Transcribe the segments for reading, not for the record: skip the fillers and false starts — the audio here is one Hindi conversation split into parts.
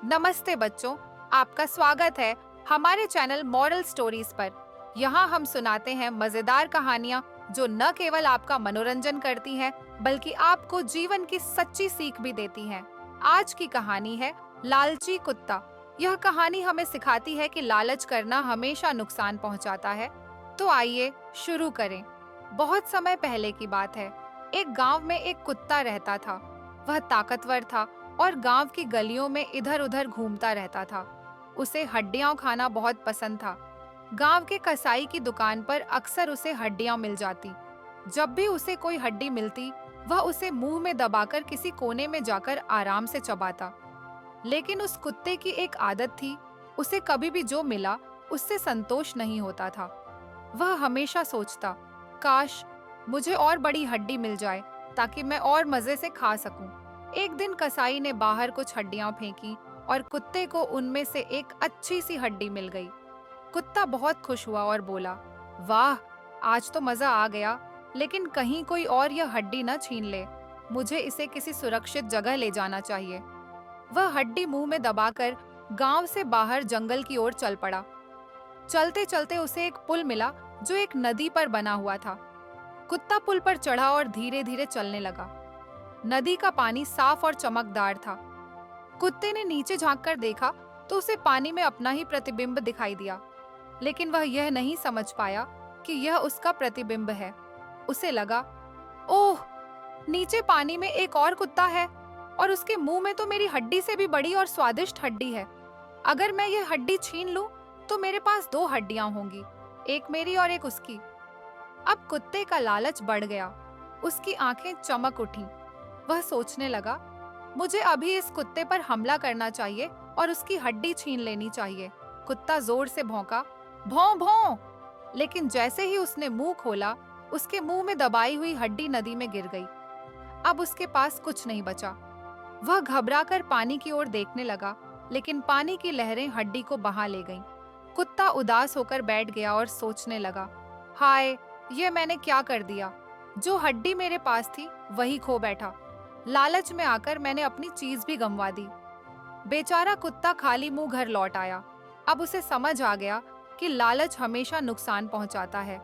नमस्ते बच्चों, आपका स्वागत है हमारे चैनल मॉरल स्टोरीज पर। यहाँ हम सुनाते हैं मजेदार कहानियाँ जो न केवल आपका मनोरंजन करती हैं, बल्कि आपको जीवन की सच्ची सीख भी देती हैं। आज की कहानी है लालची कुत्ता। यह कहानी हमें सिखाती है कि लालच करना हमेशा नुकसान पहुँचाता है। तो आइए शुरू करें। बहुत समय पहले की बात है। एक गांव में एक कुत्ता रहता था। वह ताकतवर था और गांव की गलियों में इधर-उधर घूमता रहता था। उसे हड्डियां खाना बहुत पसंद था। गांव के कसाई की दुकान पर अक्सर उसे हड्डियां मिल जाती। जब भी उसे कोई हड्डी मिलती, वह उसे मुंह में दबाकर किसी कोने में जाकर आराम से चबाता। लेकिन उस कुत्ते की एक आदत थी, उसे कभी भी जो मिला उससे संतोष नहीं होता था। वह हमेशा सोचता, काश मुझे और बड़ी हड्डी मिल जाए ताकि मैं और मजे से खा सकूं। एक दिन कसाई ने बाहर कुछ हड्डियां फेंकी और कुत्ते को उनमें से एक अच्छी सी हड्डी मिल गई। कुत्ता बहुत खुश हुआ और बोला, वाह, आज तो मजा आ गया, लेकिन कहीं कोई और यह हड्डी न छीन ले। मुझे इसे किसी सुरक्षित जगह ले जाना चाहिए। वह हड्डी मुंह में दबाकर गांव से बाहर जंगल की ओर चल पड़ा। चलते चलते उसे एक पुल मिला जो एक नदी पर बना हुआ था। कुत्ता पुल पर चढ़ा और धीरे धीरे चलने लगा। नदी का पानी साफ और चमकदार था। कुत्ते ने नीचे झांककर देखा तो उसे पानी में अपना ही प्रतिबिंब दिखाई दिया, लेकिन वह यह नहीं समझ पाया कि यह उसका प्रतिबिंब है। उसे लगा, ओह, नीचे पानी में एक और कुत्ता है और उसके मुंह में तो मेरी हड्डी से भी बड़ी और स्वादिष्ट हड्डी है। अगर मैं यह हड्डी छीन लूं तो मेरे पास दो हड्डियां होंगी, एक मेरी और एक उसकी। अब कुत्ते का लालच बढ़ गया। उसकी आंखें चमक उठीं। वह सोचने लगा, मुझे अभी इस कुत्ते पर हमला करना चाहिए और उसकी हड्डी छीन लेनी चाहिए। कुत्ता जोर से भौंका, भौं भौं। लेकिन जैसे ही उसने मुंह खोला, उसके मुंह में दबाई हुई हड्डी नदी में गिर गई। अब उसके पास कुछ नहीं बचा। वह घबराकर पानी की ओर देखने लगा, लेकिन पानी की लहरें हड्डी को बहा ले गईं। कुत्ता उदास होकर बैठ गया और सोचने लगा, हाय, ये मैंने क्या कर दिया। जो हड्डी मेरे पास थी वही खो बैठा। लालच में आकर मैंने अपनी चीज भी गंवा दी। बेचारा कुत्ता खाली मुंह घर लौट आया। अब उसे समझ आ गया कि लालच हमेशा नुकसान पहुंचाता है।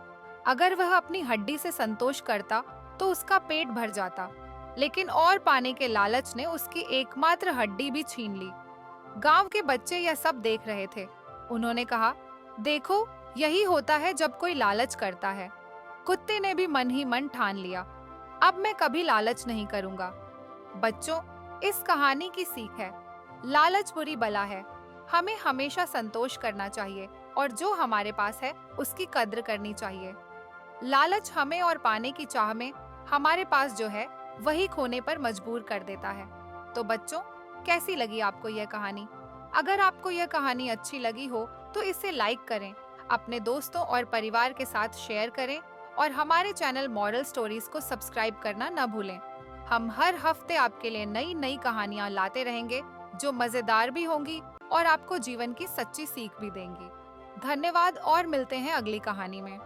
अगर वह अपनी हड्डी से संतोष करता तो उसका पेट भर जाता, लेकिन और पाने के लालच ने उसकी एकमात्र हड्डी भी छीन ली। गांव के बच्चे यह सब देख रहे थे। उन्होंने कहा, देखो, यही होता है जब कोई लालच करता है। कुत्ते ने भी मन ही मन ठान लिया, अब मैं कभी लालच नहीं करूंगा। बच्चों, इस कहानी की सीख है, लालच बुरी बला है। हमें हमेशा संतोष करना चाहिए और जो हमारे पास है उसकी कद्र करनी चाहिए। लालच हमें और पाने की चाह में हमारे पास जो है वही खोने पर मजबूर कर देता है। तो बच्चों, कैसी लगी आपको यह कहानी? अगर आपको यह कहानी अच्छी लगी हो तो इसे लाइक करें, अपने दोस्तों और परिवार के साथ शेयर करें और हमारे चैनल मॉरल स्टोरीज को सब्सक्राइब करना न भूलें। हम हर हफ्ते आपके लिए नई नई कहानियां लाते रहेंगे जो मजेदार भी होंगी और आपको जीवन की सच्ची सीख भी देंगी। धन्यवाद और मिलते हैं अगली कहानी में।